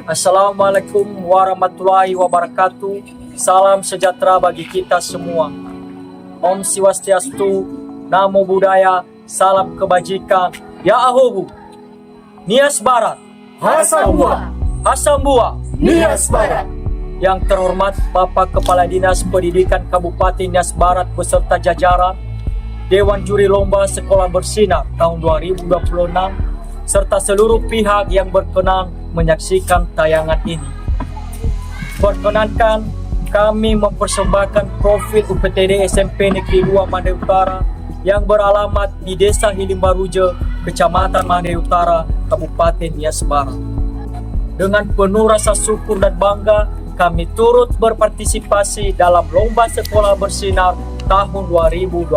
Assalamualaikum warahmatullahi wabarakatuh. Salam sejahtera bagi kita semua. Om Swastiastu, Namo Buddhaya, salam kebajikan. Ya Ahobu, Nias Barat, Hasambua, Hasambua. Nias Barat. Yang terhormat Bapak Kepala Dinas Pendidikan Kabupaten Nias Barat beserta jajaran, Dewan Juri Lomba Sekolah Bersinar tahun 2026, serta seluruh pihak yang berkenan menyaksikan tayangan ini. Perkenankan kami mempersembahkan profil UPTD SMP Negeri 2 Mandai Utara yang beralamat di Desa Hilimbaruje, Kecamatan Mandai Utara, Kabupaten Nias Barat. Dengan penuh rasa syukur dan bangga, kami turut berpartisipasi dalam Lomba Sekolah Bersinar tahun 2026.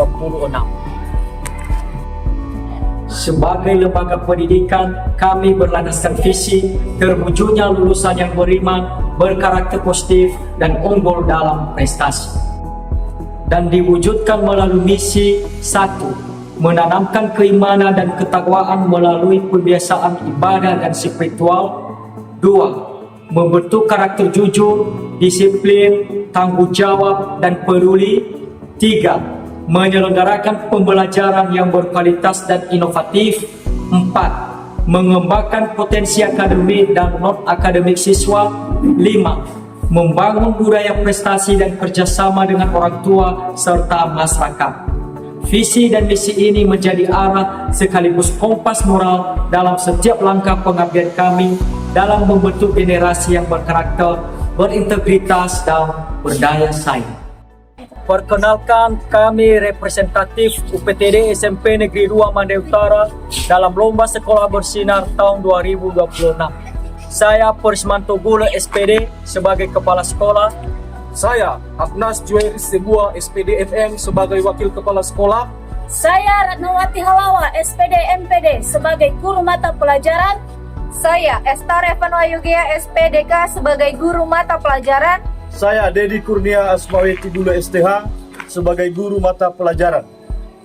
Sebagai lembaga pendidikan, kami berlandaskan visi terwujudnya lulusan yang beriman, berkarakter positif, dan unggul dalam prestasi. Dan diwujudkan melalui misi 1. Menanamkan keimanan dan ketakwaan melalui pembiasaan ibadah dan spiritual. 2. Membentuk karakter jujur, disiplin, tanggung jawab, dan peduli. 3. Menyelenggarakan pembelajaran yang berkualitas dan inovatif. 4. Mengembangkan potensi akademik dan non-akademik siswa. 5. Membangun budaya prestasi dan kerjasama dengan orang tua serta masyarakat. Visi dan misi ini menjadi arah sekaligus kompas moral dalam setiap langkah pengabdian kami dalam membentuk generasi yang berkarakter, berintegritas, dan berdaya saing. Perkenalkan, kami representatif UPTD SMP Negeri 2 Mandai Utara dalam Lomba Sekolah Bersinar tahun 2026. Saya Persmanto Gula SPD sebagai Kepala Sekolah. Saya Agnas Jueri Sebua SPD FM sebagai Wakil Kepala Sekolah. Saya Ratnawati Halawa SPD MPD sebagai Guru Mata Pelajaran. Saya Esta Revanwa Yugea SPDK sebagai Guru Mata Pelajaran. Saya Dedi Kurnia Asmaweti Dulu STH sebagai Guru Mata Pelajaran.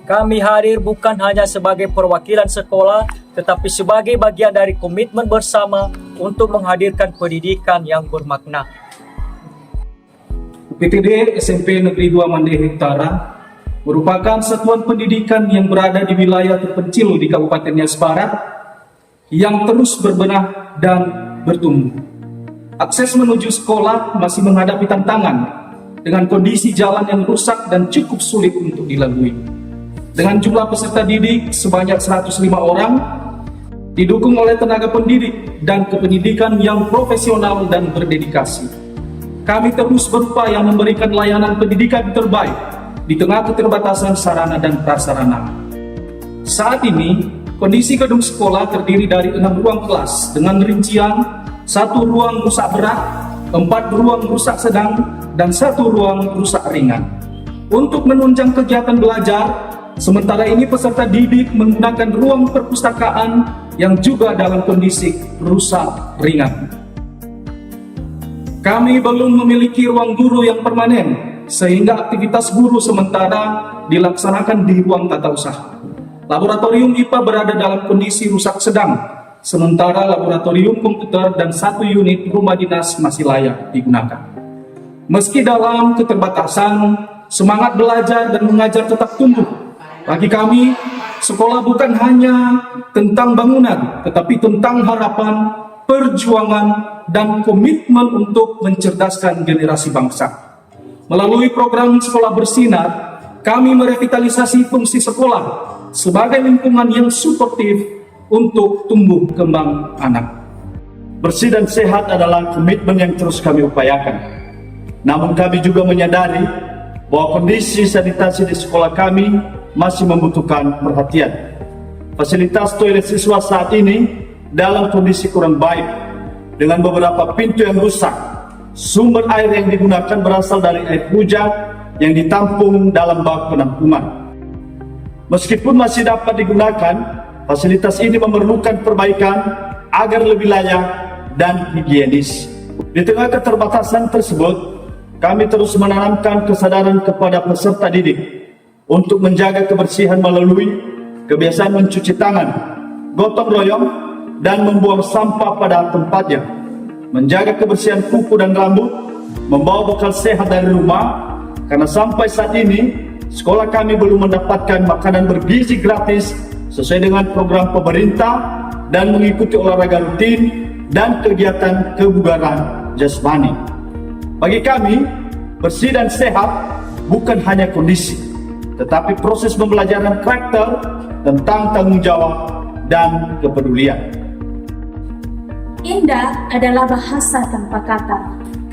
Kami hadir bukan hanya sebagai perwakilan sekolah, tetapi sebagai bagian dari komitmen bersama untuk menghadirkan pendidikan yang bermakna. UPTD SMP Negeri 2 Mandai Utara merupakan satuan pendidikan yang berada di wilayah terpencil di Kabupaten Nias Barat yang terus berbenah dan bertumbuh. Akses menuju sekolah masih menghadapi tantangan dengan kondisi jalan yang rusak dan cukup sulit untuk dilalui. Dengan jumlah peserta didik sebanyak 105 orang, didukung oleh tenaga pendidik dan kependidikan yang profesional dan berdedikasi. Kami terus berupaya memberikan layanan pendidikan terbaik di tengah keterbatasan sarana dan prasarana. Saat ini, kondisi gedung sekolah terdiri dari 6 ruang kelas dengan rincian 1 ruang rusak berat, 4 ruang rusak sedang, dan 1 ruang rusak ringan. Untuk menunjang kegiatan belajar, sementara ini peserta didik menggunakan ruang perpustakaan yang juga dalam kondisi rusak ringan. Kami belum memiliki ruang guru yang permanen, sehingga aktivitas guru sementara dilaksanakan di ruang tata usaha. Laboratorium IPA berada dalam kondisi rusak sedang, sementara laboratorium komputer dan 1 unit rumah dinas masih layak digunakan. Meski dalam keterbatasan, semangat belajar dan mengajar tetap tumbuh. Bagi kami, sekolah bukan hanya tentang bangunan, tetapi tentang harapan, perjuangan, dan komitmen untuk mencerdaskan generasi bangsa. Melalui program Sekolah Bersinar, kami merevitalisasi fungsi sekolah sebagai lingkungan yang suportif untuk tumbuh kembang anak. Bersih dan sehat adalah komitmen yang terus kami upayakan. Namun kami juga menyadari bahwa kondisi sanitasi di sekolah kami masih membutuhkan perhatian. Fasilitas toilet siswa saat ini dalam kondisi kurang baik, dengan beberapa pintu yang rusak. Sumber air yang digunakan berasal dari air hujan yang ditampung dalam bak penampungan. Meskipun masih dapat digunakan, fasilitas ini memerlukan perbaikan agar lebih layak dan higienis. Di tengah keterbatasan tersebut, kami terus menanamkan kesadaran kepada peserta didik untuk menjaga kebersihan melalui kebiasaan mencuci tangan, gotong royong, dan membuang sampah pada tempatnya. menjaga kebersihan kuku dan rambut, membawa bekal sehat dari rumah, karena sampai saat ini sekolah kami belum mendapatkan makanan bergizi gratis sesuai dengan program pemerintah dan mengikuti olahraga rutin dan kegiatan kebugaran jasmani. Bagi kami, bersih dan sehat bukan hanya kondisi, tetapi proses pembelajaran karakter tentang tanggung jawab dan kepedulian. Indah adalah bahasa tanpa kata.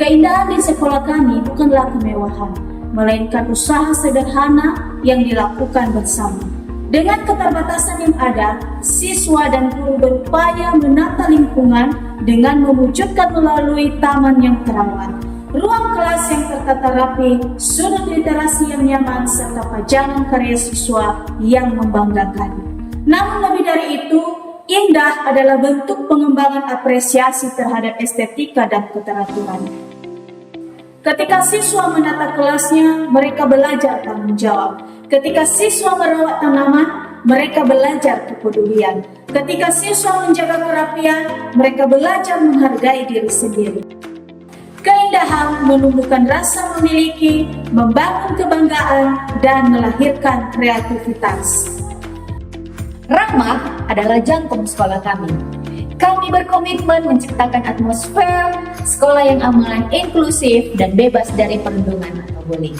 Keindahan di sekolah kami bukanlah kemewahan, melainkan usaha sederhana yang dilakukan bersama. Dengan keterbatasan yang ada, siswa dan guru berupaya menata lingkungan dengan mewujudkan melalui taman yang terawat, ruang kelas yang tertata rapi, sudut literasi yang nyaman, serta pajangan karya siswa yang membanggakan. Namun lebih dari itu, indah adalah bentuk pengembangan apresiasi terhadap estetika dan keteraturan. Ketika siswa menata kelasnya, mereka belajar tanggung jawab. Ketika siswa merawat tanaman, mereka belajar kepedulian. Ketika siswa menjaga kerapian, mereka belajar menghargai diri sendiri. Keindahan menumbuhkan rasa memiliki, membangun kebanggaan, dan melahirkan kreativitas. Ramah adalah jantung sekolah kami. Kami berkomitmen menciptakan atmosfer sekolah yang aman, inklusif, dan bebas dari perundungan atau bullying.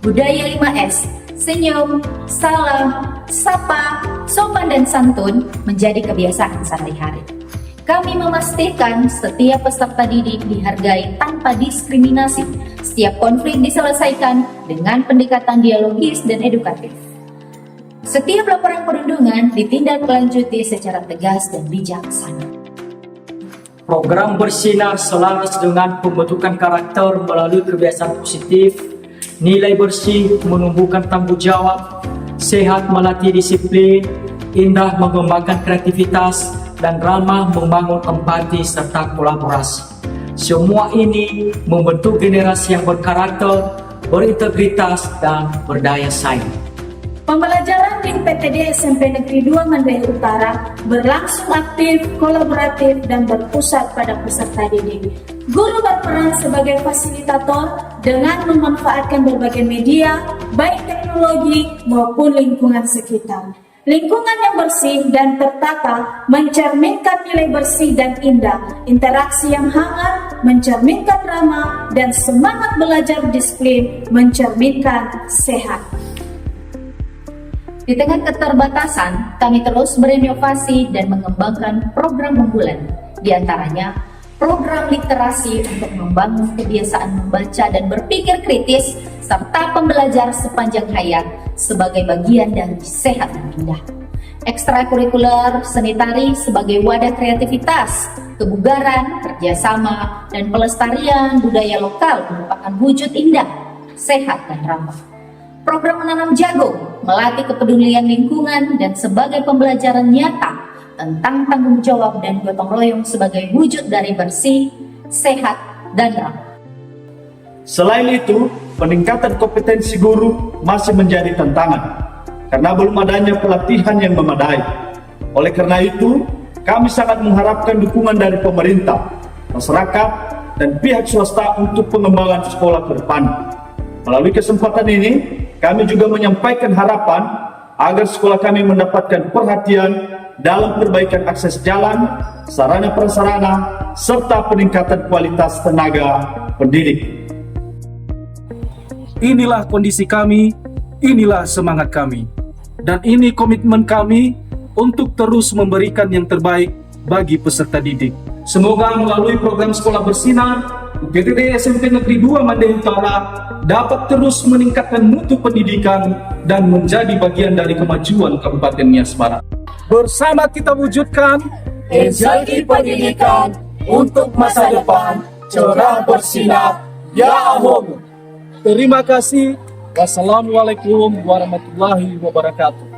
Budaya 5S, senyum, salam, sapa, sopan dan santun menjadi kebiasaan sehari-hari. Kami memastikan setiap peserta didik dihargai tanpa diskriminasi. Setiap konflik diselesaikan dengan pendekatan dialogis dan edukatif. Setiap laporan perundungan ditindaklanjuti secara tegas dan bijaksana. Program bersinar selaras dengan pembentukan karakter melalui kebiasaan positif, nilai bersih menumbuhkan tanggung jawab, sehat melatih disiplin, indah mengembangkan kreativitas, dan ramah membangun empati serta kolaborasi. Semua ini membentuk generasi yang berkarakter, berintegritas, dan berdaya saing. Pembelajaran di PTD SMP Negeri 2 Mandailing Utara berlangsung aktif, kolaboratif, dan berpusat pada peserta didik. Guru berperan sebagai fasilitator dengan memanfaatkan berbagai media, baik teknologi maupun lingkungan sekitar. Lingkungan yang bersih dan tertata mencerminkan nilai bersih dan indah, interaksi yang hangat mencerminkan ramah, dan semangat belajar disiplin mencerminkan sehat. Di tengah keterbatasan, kami terus berinovasi dan mengembangkan program unggulan. Di antaranya, program literasi untuk membangun kebiasaan membaca dan berpikir kritis, serta pembelajar sepanjang hayat sebagai bagian dari sehat dan indah. Ekstrakurikuler seni tari sebagai wadah kreativitas, kebugaran, kerjasama, dan pelestarian budaya lokal merupakan wujud indah, sehat, dan ramah. Program menanam jagung, melatih kepedulian lingkungan, dan sebagai pembelajaran nyata tentang tanggung jawab dan gotong royong sebagai wujud dari bersih, sehat, dan ramah. Selain itu, peningkatan kompetensi guru masih menjadi tantangan karena belum adanya pelatihan yang memadai. Oleh karena itu, kami sangat mengharapkan dukungan dari pemerintah, masyarakat, dan pihak swasta untuk pengembangan sekolah ke depan. Melalui kesempatan ini, kami juga menyampaikan harapan agar sekolah kami mendapatkan perhatian dalam perbaikan akses jalan, sarana prasarana, serta peningkatan kualitas tenaga pendidik. Inilah kondisi kami, inilah semangat kami, dan ini komitmen kami untuk terus memberikan yang terbaik bagi peserta didik. Semoga melalui program Sekolah Bersinar, UPTD SMP Negeri 2 Mandailing Utara dapat terus meningkatkan mutu pendidikan dan menjadi bagian dari kemajuan Kabupaten Nias Barat. Bersama kita wujudkan Energi pendidikan untuk masa depan cerah bersinar. Ya Allah. Terima kasih. Wassalamualaikum warahmatullahi wabarakatuh.